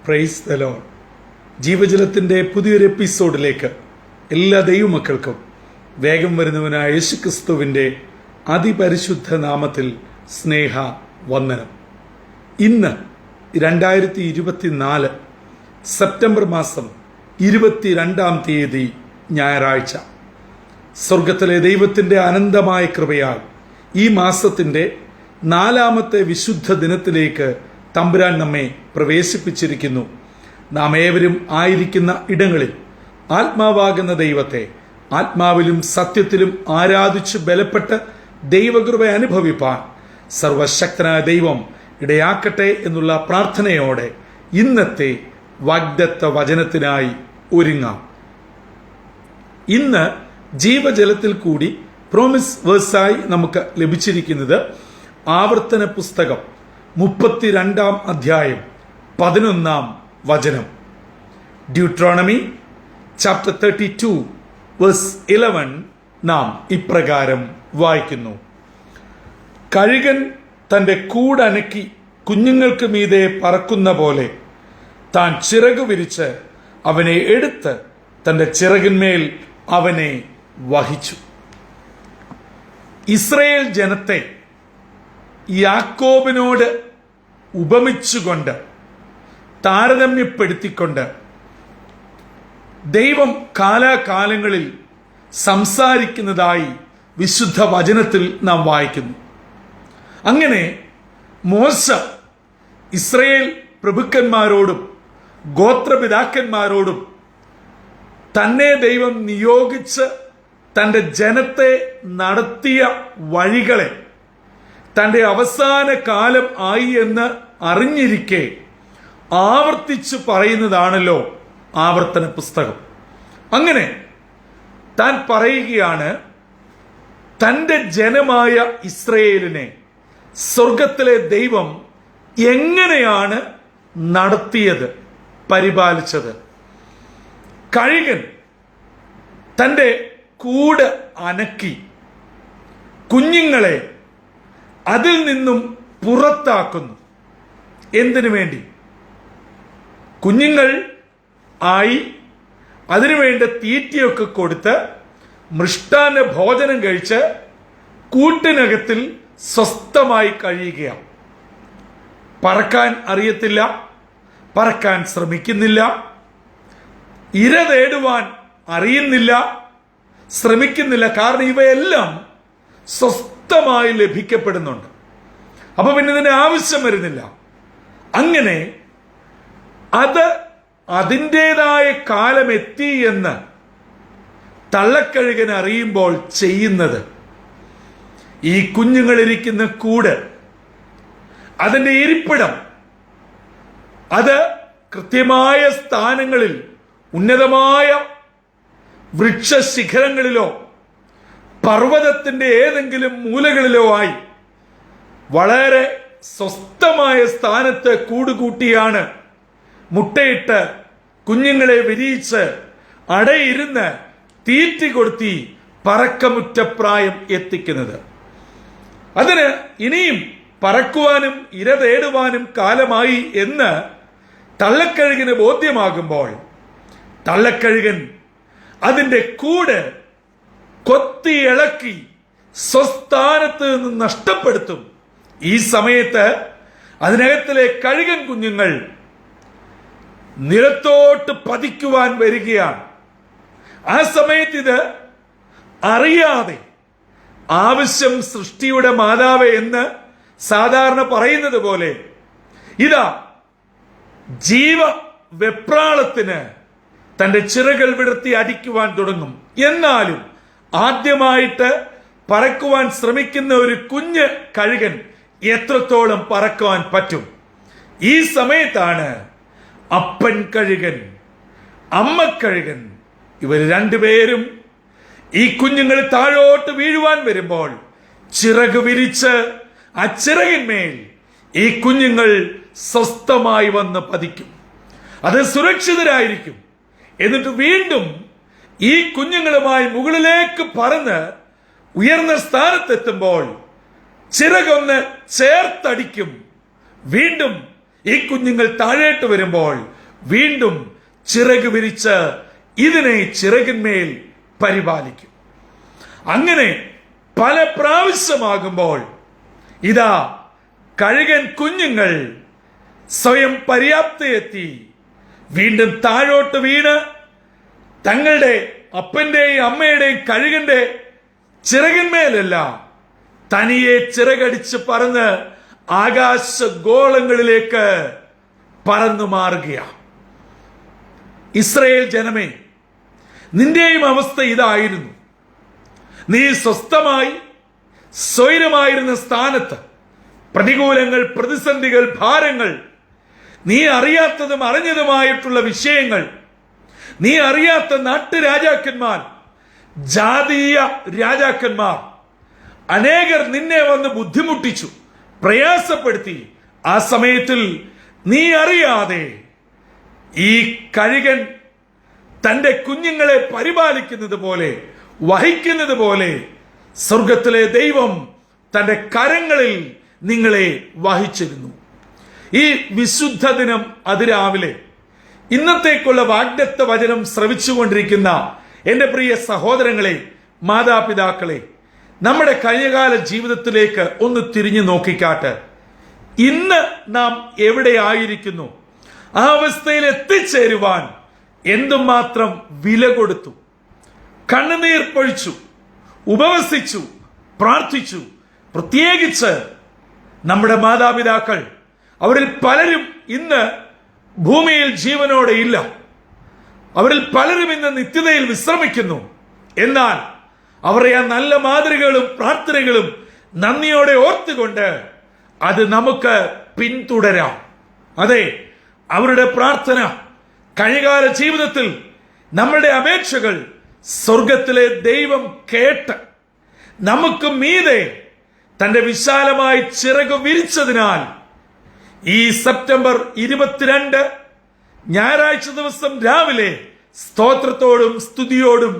Praise the Lord. ജീവജലത്തിൻ്റെ പുതിയൊരു എപ്പിസോഡിലേക്ക് എല്ലാ ദൈവമക്കൾക്കും വേഗം വരുന്നവനായ യേശുക്രിസ്തുവിൻ്റെ അതിപരിശുദ്ധ നാമത്തിൽ സ്നേഹ വന്ദനം. ഇന്ന് 2024 സെപ്റ്റംബർ മാസം 22-ാം തീയതി ഞായറാഴ്ച. സ്വർഗത്തിലെ ദൈവത്തിൻ്റെ അനന്തമായ കൃപയാൽ ഈ മാസത്തിൻ്റെ 4ാമത്തെ വിശുദ്ധ ദിനത്തിലേക്ക് തമ്പുരാൻ നമ്മെ പ്രവേശിപ്പിച്ചിരിക്കുന്നു. നാം ഏവരും ആയിരിക്കുന്ന ഇടങ്ങളിൽ ആത്മാവാകുന്ന ദൈവത്തെ ആത്മാവിലും സത്യത്തിലും ആരാധിച്ച് ബലപ്പെട്ട് ദൈവകൃപ അനുഭവിപ്പാൻ സർവശക്തനായ ദൈവം ഇടയാക്കട്ടെ എന്നുള്ള പ്രാർത്ഥനയോടെ ഇന്നത്തെ വാഗ്ദത്ത വചനത്തിനായി ഒരുങ്ങാം. ഇന്ന് ജീവജലത്തിൽ കൂടി പ്രോമിസ് വേഴ്സായി നമുക്ക് ലഭിച്ചിരിക്കുന്നത് ആവർത്തന പുസ്തകം 32-ാം അധ്യായം 11-ാം വചനം. ഡ്യൂട്രോണമി ചാപ്റ്റർ 32 വേഴ്സ് 11 നാം ഇപ്രകാരം വായിക്കുന്നു: കഴുകൻ തന്റെ കൂടനക്കി കുഞ്ഞുങ്ങൾക്ക് മീതെ പറക്കുന്ന പോലെ താൻ ചിറകു വിരിച്ച് അവനെ എടുത്ത് തന്റെ ചിറകിന്മേൽ അവനെ വഹിച്ചു. ഇസ്രയേൽ ജനത്തെ യാക്കോബിനോട് ഉപമിച്ചുകൊണ്ട് താരതമ്യപ്പെടുത്തിക്കൊണ്ട് ദൈവം കാലാകാലങ്ങളിൽ സംസാരിക്കുന്നതായി വിശുദ്ധ വചനത്തിൽ നാം വായിക്കുന്നു. അങ്ങനെ മോശ ഇസ്രയേൽ പ്രഭുക്കന്മാരോടും ഗോത്രപിതാക്കന്മാരോടും തന്നെ ദൈവം നിയോഗിച്ച് തൻ്റെ ജനത്തെ നടത്തിയ വഴികളെ തൻ്റെ അവസാന കാലം ആയി എന്ന് അറിഞ്ഞിരിക്കെ ആവർത്തിച്ചു പറയുന്നതാണല്ലോ ആവർത്തന പുസ്തകം. അങ്ങനെ താൻ പറയുകയാണ്, തൻ്റെ ജനമായ ഇസ്രയേലിനെ സ്വർഗത്തിലെ ദൈവം എങ്ങനെയാണ് നടത്തിയത്, പരിപാലിച്ചത്. കഴുകൻ തൻ്റെ കൂട് അനക്കി കുഞ്ഞുങ്ങളെ അതിൽ നിന്നും പുറത്താക്കുന്നു. എന്തിനു വേണ്ടി? കുഞ്ഞുങ്ങൾ ആയി അതിനുവേണ്ട തീറ്റയൊക്കെ കൊടുത്ത് മൃഷ്ടാന്ന ഭോജനം കഴിച്ച് കൂട്ടിനകത്തിൽ സ്വസ്ഥമായി കഴിയുകയാണ്. പറക്കാൻ അറിയത്തില്ല, പറക്കാൻ ശ്രമിക്കുന്നില്ല, ഇര തേടുവാൻ അറിയുന്നില്ല, ശ്രമിക്കുന്നില്ല. കാരണം ഇവയെല്ലാം സ്വസ്ഥമായി ലഭിക്കപ്പെടുന്നുണ്ട്. അപ്പൊ പിന്നെ ഇതിന് ആവശ്യം വരുന്നില്ല. അങ്ങനെ അത് അതിൻ്റെതായ കാലം എത്തി എന്ന് തള്ളക്കഴുകൻ അറിയുമ്പോൾ ചെയ്യുന്നത്, ഈ കുഞ്ഞുങ്ങളിരിക്കുന്ന കൂട്, അതിൻ്റെ ഇരിപ്പിടം, അത് കൃത്യമായ സ്ഥാനങ്ങളിൽ ഉന്നതമായ വൃക്ഷശിഖരങ്ങളിലോ പർവ്വതത്തിന്റെ ഏതെങ്കിലും മൂലകളിലോ ആയി വളരെ സ്വസ്ഥമായ സ്ഥാനത്ത് കൂടുകൂട്ടിയാണ് മുട്ടയിട്ട് കുഞ്ഞുങ്ങളെ വിരിയിച്ച് അടയിരുന്ന് തീറ്റി കൊടുത്തി പറക്കമുറ്റപ്രായം എത്തിക്കുന്നത്. അതിന് ഇനിയും പറക്കുവാനും ഇര തേടുവാനും കാലമായി എന്ന് തള്ളക്കഴുകന് ബോധ്യമാകുമ്പോൾ തള്ളക്കഴുകൻ അതിന്റെ കൂട് കൊത്തി ഇളക്കി സ്വസ്ഥാനത്ത് നിന്ന് നഷ്ടപ്പെടുത്തും. ഈ സമയത്ത് അതിനകത്തിലെ കഴുകൻ കുഞ്ഞുങ്ങൾ നിലത്തോട്ട് പതിക്കുവാൻ വരികയാണ്. ആ സമയത്ത് ഇത് അറിയാതെ, ആവശ്യം സൃഷ്ടിയുടെ മാതാവേ എന്ന് സാധാരണ പറയുന്നത് പോലെ, ഇതാ ജീവ വെപ്രാളത്തിന് തന്റെ ചിറകൾ വിടർത്തി അടിക്കുവാൻ തുടങ്ങും. എന്നാലും ആദ്യമായിട്ട് പറക്കുവാൻ ശ്രമിക്കുന്ന ഒരു കുഞ്ഞ് കഴുകൻ എത്രത്തോളം പറക്കുവാൻ പറ്റും? ഈ സമയത്താണ് അപ്പൻ കഴുകൻ, അമ്മ കഴുകൻ, ഇവർ രണ്ടുപേരും ഈ കുഞ്ഞുങ്ങൾ താഴോട്ട് വീഴുവാൻ വരുമ്പോൾ ചിറക് വിരിച്ച് ആ ചിറകിന്മേൽ ഈ കുഞ്ഞുങ്ങൾ സ്വസ്ഥമായി വന്ന് പതിക്കും. അത് സുരക്ഷിതരായിരിക്കും. എന്നിട്ട് വീണ്ടും ഈ കുഞ്ഞുങ്ങളുമായി മുകളിലേക്ക് പറന്ന് ഉയർന്ന സ്ഥാനത്തെത്തുമ്പോൾ ചിറകൊന്ന് ചേർത്തടിക്കും. വീണ്ടും ഈ കുഞ്ഞുങ്ങൾ താഴേട്ട് വരുമ്പോൾ വീണ്ടും ചിറക് വിരിച്ച് ഇതിനെ ചിറകിന്മേൽ പരിപാലിക്കും. അങ്ങനെ പല പ്രാവശ്യമാകുമ്പോൾ ഇതാ കഴുകൻ കുഞ്ഞുങ്ങൾ സ്വയം പര്യാപ്തയെത്തി വീണ്ടും താഴോട്ട് വീണ് തങ്ങളുടെ അപ്പന്റെയും അമ്മയുടെയും കഴുകന്റെ ചിറകിന്മേലല്ല തനിയെ ചിറകടിച്ച് പറന്ന് ആകാശഗോളങ്ങളിലേക്ക് പറന്നു മാറുകയാണ്. ഇസ്രായേൽ ജനമേ, നിന്റെയും അവസ്ഥ ഇതായിരുന്നു. നീ സ്വസ്ഥമായി സ്വൈരമായിരുന്ന സ്ഥാനത്ത് പ്രതികൂലങ്ങൾ, പ്രതിസന്ധികൾ, ഭാരങ്ങൾ, നീ അറിയാത്തതും അറിഞ്ഞതുമായിട്ടുള്ള വിഷയങ്ങൾ, നീ അറിയാത്ത നാട്ടുരാജാക്കന്മാർ, ജാതീയ രാജാക്കന്മാർ അനേകർ നിന്നെ വന്ന് ബുദ്ധിമുട്ടിച്ചു, പ്രയാസപ്പെടുത്തി. ആ സമയത്തിൽ നീ അറിയാതെ ഈ കഴുകൻ തന്റെ കുഞ്ഞുങ്ങളെ പരിപാലിക്കുന്നത് പോലെ, വഹിക്കുന്നത് പോലെ സ്വർഗത്തിലെ ദൈവം തന്റെ കരങ്ങളിൽ നിങ്ങളെ വഹിച്ചിരുന്നു. ഈ വിശുദ്ധ ദിനം അതിരാവിലെ ഇന്നത്തേക്കുള്ള വാഗ്ദത്ത വചനം ശ്രവിച്ചുകൊണ്ടിരിക്കുന്ന എന്റെ പ്രിയ സഹോദരങ്ങളെ, മാതാപിതാക്കളെ, നമ്മുടെ കഴിഞ്ഞകാല ജീവിതത്തിലേക്ക് ഒന്ന് തിരിഞ്ഞു നോക്കിക്കാട്ട്. ഇന്ന് നാം എവിടെയായിരിക്കുന്നു? ആ അവസ്ഥയിൽ എത്തിച്ചേരുവാൻ എന്തുമാത്രം വില കൊടുത്തു, കണ്ണുനീർ പൊഴിച്ചു, ഉപവസിച്ചു, പ്രാർത്ഥിച്ചു. പ്രത്യേകിച്ച് നമ്മുടെ മാതാപിതാക്കൾ, അവരിൽ പലരും ഇന്ന് ഭൂമിയിൽ ജീവനോടെ ഇല്ല. അവരിൽ പലരും ഇന്ന് നിത്യതയിൽ വിശ്രമിക്കുന്നു. എന്നാൽ അവരെ ആ നല്ല മാതൃകകളും പ്രാർത്ഥനകളും നന്ദിയോടെ ഓർത്തുകൊണ്ട് അത് നമുക്ക് പിന്തുടരാം. അതെ, അവരുടെ പ്രാർത്ഥന, കഴിഞ്ഞകാല ജീവിതത്തിൽ നമ്മളുടെ അപേക്ഷകൾ സ്വർഗത്തിലെ ദൈവം കേട്ട് നമുക്ക് മീതെ തന്റെ വിശാലമായി ചിറക് വിരിച്ചതിനാൽ ഈ സെപ്റ്റംബർ 22 ഞായറാഴ്ച ദിവസം രാവിലെ സ്തോത്രത്തോടും സ്തുതിയോടും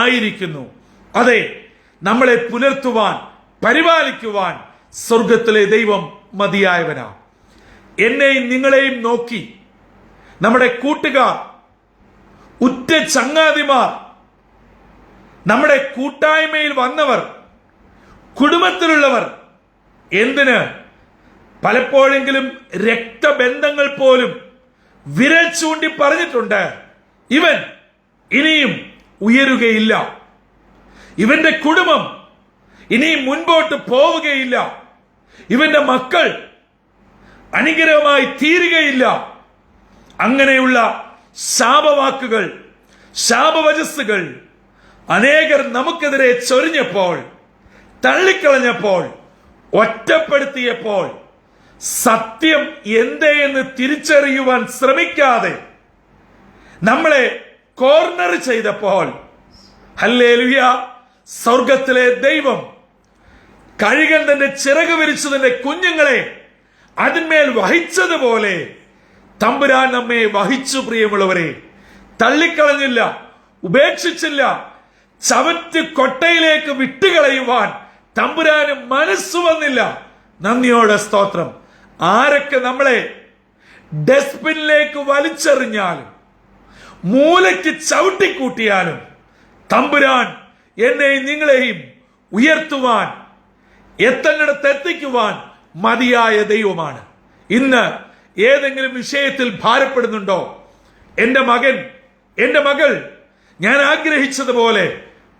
ആയിരിക്കുന്നു. അതെ, നമ്മളെ പുലർത്തുവാൻ, പരിപാലിക്കുവാൻ സ്വർഗത്തിലെ ദൈവം മതിയായവനാ. എന്നെയും നിങ്ങളെയും നോക്കി നമ്മുടെ കൂട്ടുകാർ, ഉറ്റ ചങ്ങാതിമാർ, നമ്മുടെ കൂട്ടായ്മയിൽ വന്നവർ, കുടുംബത്തിലുള്ളവർ, എന്തിന് പലപ്പോഴെങ്കിലും രക്തബന്ധങ്ങൾ പോലും വിരൽ ചൂണ്ടി പറഞ്ഞിട്ടുണ്ട്, ഇവൻ ഇനിയും ഉയരുകയില്ല, ഇവന്റെ കുടുംബം ഇനിയും മുൻപോട്ട് പോവുകയില്ല, ഇവന്റെ മക്കൾ അനുഗ്രഹമായി തീരുകയില്ല. അങ്ങനെയുള്ള ശാപവാക്കുകൾ, ശാപവചസ്സുകൾ അനേകർ നമുക്കെതിരെ ചൊരിഞ്ഞപ്പോൾ, തള്ളിക്കളഞ്ഞപ്പോൾ, ഒറ്റപ്പെടുത്തിയപ്പോൾ, സത്യം എന്തെന്ന് തിരിച്ചറിയുവാൻ ശ്രമിക്കാതെ നമ്മളെ കോർണർ ചെയ്തപ്പോൾ, ഹല്ലേലൂയ, സ്വർഗത്തിലെ ദൈവം കഴുകൻ തന്റെ ചിറക് വിരിച്ചതിന്റെ കുഞ്ഞുങ്ങളെ അതിന്മേൽ വഹിച്ചതുപോലെ തമ്പുരാൻ നമ്മെ വഹിച്ചു. പ്രിയമുള്ളവരെ, തള്ളിക്കളഞ്ഞില്ല, ഉപേക്ഷിച്ചില്ല. ചവറ്റ് കൊട്ടയിലേക്ക് വിട്ടുകളയുവാൻ തമ്പുരാന് മനസ്സു വന്നില്ല. നന്ദിയോടെ സ്തോത്രം. ആരൊക്കെ നമ്മളെ ഡസ്റ്റ്ബിനിലേക്ക് വലിച്ചെറിഞ്ഞാലും, മൂലയ്ക്ക് ചവിട്ടിക്കൂട്ടിയാലും, തമ്പുരാൻ എന്നെയും നിങ്ങളെയും ഉയർത്തുവാൻ, എത്തേണ്ടിടത്ത് എത്തിക്കുവാൻ മതിയായ ദൈവമാണ്. ഇന്ന് ഏതെങ്കിലും വിഷയത്തിൽ ഭാരപ്പെടുന്നുണ്ടോ? എന്റെ മകൻ, എന്റെ മകൾ ഞാൻ ആഗ്രഹിച്ചതുപോലെ,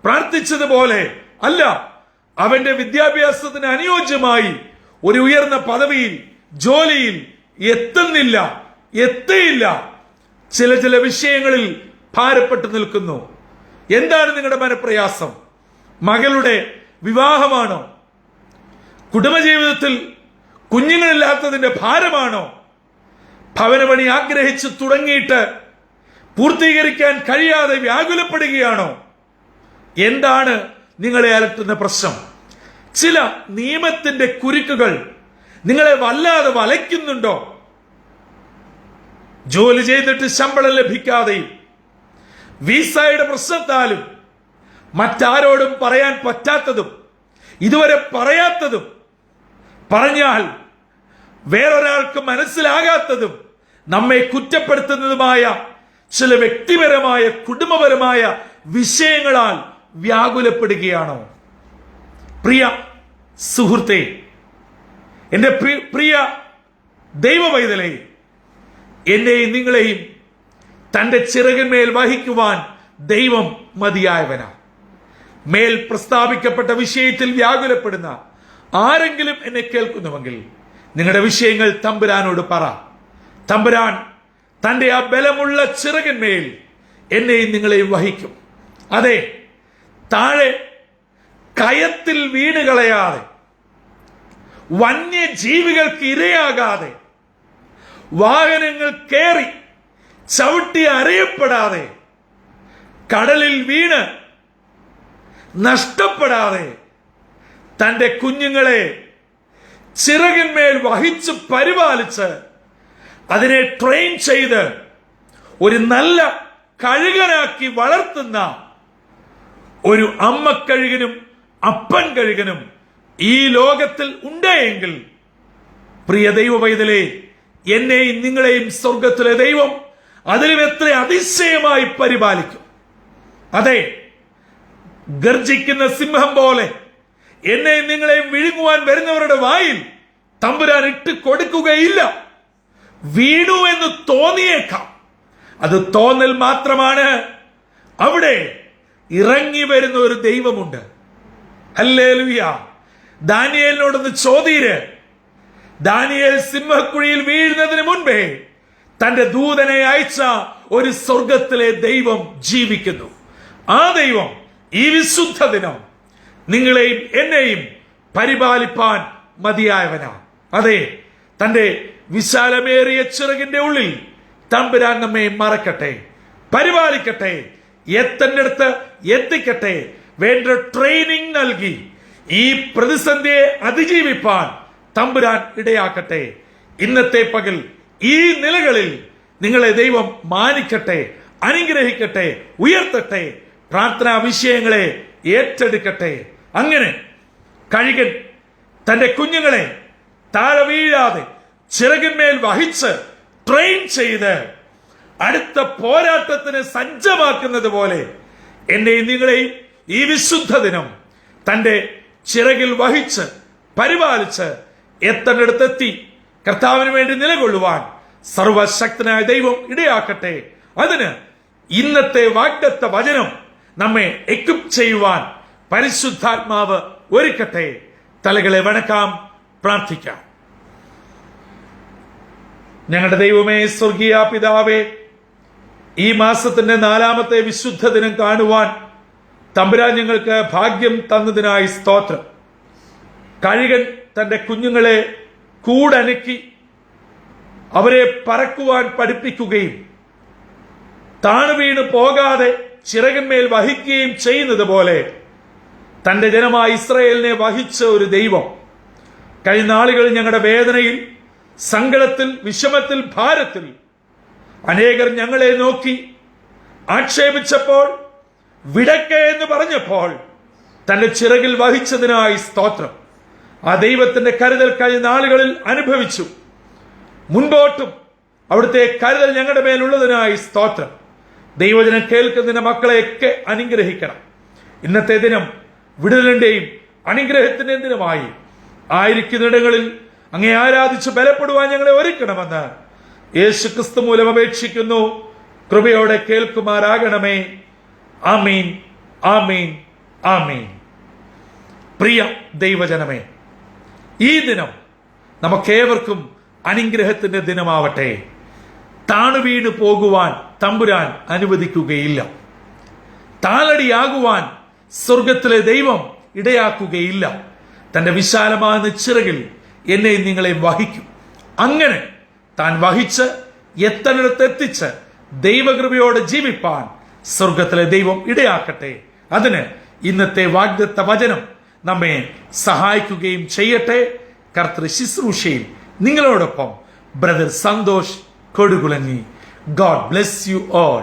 പ്രാർത്ഥിച്ചതുപോലെ അല്ല, അവന്റെ വിദ്യാഭ്യാസത്തിന് അനുയോജ്യമായി ഒരു ഉയർന്ന പദവിയിൽ, ജോലിയിൽ എത്തുന്നില്ല, എത്തിയില്ല. ചില വിഷയങ്ങളിൽ ഭാരപ്പെട്ടു നിൽക്കുന്നു. എന്താണ് നിങ്ങളുടെ മനപ്രയാസം? മകളുടെ വിവാഹമാണോ? കുടുംബജീവിതത്തിൽ കുഞ്ഞുങ്ങളില്ലാത്തതിന്റെ ഭാരമാണോ? ഭവനപണി ആഗ്രഹിച്ച് തുടങ്ങിയിട്ട് പൂർത്തീകരിക്കാൻ കഴിയാതെ വ്യാകുലപ്പെടുകയാണോ? എന്താണ് നിങ്ങളെ അലട്ടുന്ന പ്രശ്നം? ചില നിയമത്തിന്റെ കുരുക്കുകൾ നിങ്ങളെ വല്ലാതെ വലയ്ക്കുന്നുണ്ടോ? ജോലി ചെയ്തിട്ട് ശമ്പളം ലഭിക്കാതെയും, വിസയുടെ പ്രശ്നത്താലും, മറ്റാരോടും പറയാൻ പറ്റാത്തതും, ഇതുവരെ പറയാത്തതും, പറഞ്ഞാൽ വേറൊരാൾക്ക് മനസ്സിലാകാത്തതും, നമ്മെ കുറ്റപ്പെടുത്തുന്നതുമായ ചില വ്യക്തിപരമായ കുടുംബപരമായ വിഷയങ്ങളാൽ വ്യാകുലപ്പെടുകയാണോ? പ്രിയ സുഹൃത്തെ, എന്റെ പ്രിയ ദൈവവൈതലേ, എന്നെയും നിങ്ങളെയും തന്റെ ചിറകിന്മേൽ വഹിക്കുവാൻ ദൈവം മതിയായവനാ. മേൽ പ്രസ്താവിക്കപ്പെട്ട വിഷയത്തിൽ വ്യാകുലപ്പെടുന്ന ആരെങ്കിലും എന്നെ കേൾക്കുന്നുവെങ്കിൽ നിങ്ങളുടെ വിഷയങ്ങൾ തമ്പുരാനോട് പറ. തമ്പുരാൻ തന്റെ ആ ബലമുള്ള ചിറകിന്മേൽ എന്നെയും നിങ്ങളെയും വഹിക്കും. അതെ, താഴെ കയത്തിൽ വീണ് കളയാതെ, വന്യജീവികൾക്ക് ഇരയാകാതെ, വാഹനങ്ങൾ കയറി ചവിട്ടി അറിയപ്പെടാതെ, കടലിൽ വീണ് നഷ്ടപ്പെടാതെ തന്റെ കുഞ്ഞുങ്ങളെ ചിറകിന്മേൽ വഹിച്ച് പരിപാലിച്ച് അതിനെ ട്രെയിൻ ചെയ്ത് ഒരു നല്ല കഴുകനാക്കി വളർത്തുന്ന ഒരു അമ്മ കഴുകനും അപ്പൻ കഴുകനും ഈ ലോകത്തിൽ ഉണ്ടെങ്കിൽ, പ്രിയ ദൈവവൈതലേ, എന്നെയും നിങ്ങളെയും സ്വർഗത്തിലെ ദൈവം അതിലും എത്ര അതിശയമായി പരിപാലിക്കും. അതെ, ഗർജിക്കുന്ന സിംഹം പോലെ എന്നെയും നിങ്ങളെയും വിഴുങ്ങുവാൻ വരുന്നവരുടെ വായിൽ തമ്പുരാൻ ഇട്ട് കൊടുക്കുകയില്ല. വീണു എന്ന് തോന്നിയേക്കാം, അത് തോന്നൽ മാത്രമാണ്. അവിടെ ഇറങ്ങി വരുന്ന ഒരു ദൈവമുണ്ട്. ഹല്ലേലൂയ. ദാനിയേലിനോടൊന്ന് ചോദ്യര്. ദാനിയേൽ സിംഹക്കുഴിയിൽ വീഴുന്നതിന് മുൻപേ തന്റെ ദൂതനെ അയച്ച ഒരു സ്വർഗത്തിലെ ദൈവം ജീവിക്കുന്നു. ആ ദൈവം ഈ വിശുദ്ധ ദിനം നിങ്ങളെയും എന്നെയും പരിപാലിപ്പാൻ മതിയായവനാ. അതെ, തന്റെ വിശാലമേറിയ ചിറകിന്റെ ഉള്ളിൽ തമ്പുരാൻ നമ്മെ മറക്കട്ടെ, പരിപാലിക്കട്ടെ, എത്തേണ്ടടുത്ത് എത്തിക്കട്ടെ, വേണ്ട ട്രെയിനിങ് നൽകി ഈ പ്രതിസന്ധിയെ അതിജീവിപ്പാൻ തമ്പുരാൻ ഇടയാക്കട്ടെ. ഇന്നത്തെ പകൽ ഈ നിലകളിൽ നിങ്ങളെ ദൈവം മാനിക്കട്ടെ, അനുഗ്രഹിക്കട്ടെ, ഉയർത്തട്ടെ, പ്രാർത്ഥനാ വിഷയങ്ങളെ ഏറ്റെടുക്കട്ടെ. അങ്ങനെ കഴുകൻ തന്റെ കുഞ്ഞുങ്ങളെ താഴെ വീഴാതെ ചിറകിന്മേൽ വഹിച്ച് ട്രെയിൻ ചെയ്ത് അടുത്ത പോരാട്ടത്തിന് സജ്ജമാക്കുന്നത് പോലെ എന്നെയും നിങ്ങളെയും ഈ വിശുദ്ധ ദിനം തന്റെ ചിറകിൽ വഹിച്ച് പരിപാലിച്ച് എത്തേണ്ടടുത്തെത്തി കർത്താവിന് വേണ്ടി നിലകൊള്ളുവാൻ സർവശക്തനായ ദൈവം ഇടയാക്കട്ടെ. അതിന് ഇന്നത്തെ വാഗ്ദത്ത വചനം നമ്മെ എക്വിപ്പ് ചെയ്യുവാൻ പരിശുദ്ധാത്മാവ് ഒരുക്കട്ടെ. തലകളെ വണക്കാം, പ്രാർത്ഥിക്കാം. ഞങ്ങളുടെ ദൈവമേ, സ്വർഗീയ പിതാവേ, ഈ മാസത്തിന്റെ 4-ാമത്തെ വിശുദ്ധ ദിനം കാണുവാൻ തമ്പുരാൻ ഞങ്ങൾക്ക് ഭാഗ്യം തന്നതിനായി സ്തോത്രം. കഴുകൻ തന്റെ കുഞ്ഞുങ്ങളെ കൂടനക്കി അവരെ പറക്കുവാൻ പഠിപ്പിക്കുകയും താണു വീണ് പോകാതെ ചിറകിന്മേൽ വഹിക്കുകയും ചെയ്യുന്നത് പോലെ തന്റെ ജനമായ ഇസ്രായേലിനെ വഹിച്ച ഒരു ദൈവം കഴിഞ്ഞ നാളുകളിൽ ഞങ്ങളുടെ വേദനയിൽ, സങ്കടത്തിൽ, വിഷമത്തിൽ, ഭാരത്തിൽ അനേകർ ഞങ്ങളെ നോക്കി ആക്ഷേപിച്ചപ്പോൾ, വിടക്കെ എന്ന് പറഞ്ഞപ്പോൾ തന്റെ ചിറകിൽ വഹിച്ചതിനായി സ്തോത്രം. ആ ദൈവത്തിന്റെ കരുതൽ കഴിഞ്ഞ നാളുകളിൽ അനുഭവിച്ചു. മുൻപോട്ടും അവിടുത്തെ കരുതൽ ഞങ്ങളുടെ മേലുള്ളതിനായി സ്തോത്രം. ദൈവജനം കേൾക്കുന്നതിന്റെ മക്കളെയൊക്കെ അനുഗ്രഹിക്കണം. ഇന്നത്തെ ദിനം വിടുതലിന്റെയും അനുഗ്രഹത്തിന്റെയും ദിനമായി ആയിരിക്കുന്നിടങ്ങളിൽ അങ്ങേ ആരാധിച്ച് ബലപ്പെടുവാൻ ഞങ്ങളെ ഒരുക്കണമെന്ന് യേശു ക്രിസ്തു മൂലം അപേക്ഷിക്കുന്നു. കൃപയോടെ കേൾക്കുമാറാകണമേ. ആമീൻ, ആമീൻ, ആമീൻ. പ്രിയ ദൈവജനമേ, ഈ ദിനം നമുക്കേവർക്കും അനുഗ്രഹത്തിന്റെ ദിനമാവട്ടെ. താണുവീണ് പോകുവാൻ തമ്പുരാൻ അനുവദിക്കുകയില്ല. താളടിയാകുവാൻ സ്വർഗത്തിലെ ദൈവം ഇടയാക്കുകയില്ല. തന്റെ വിശാലമായ ചിറകിൽ എന്നെ നിങ്ങളെ വഹിക്കും. അങ്ങനെ താൻ വഹിച്ച് എത്തേണ്ടിടത്തെത്തിച്ച് ദൈവകൃപയോടെ ജീവിപ്പാൻ സ്വർഗത്തിലെ ദൈവം ഇടയാക്കട്ടെ. അതിന് ഇന്നത്തെ വാഗ്ദത്ത വചനം നമ്മെ സഹായിക്കുകയും ചെയ്യട്ടെ. കർത്തൃ ശുശ്രൂഷയിൽ നിങ്ങളോടൊപ്പം brother Santhosh Kodukulanji. God bless you all.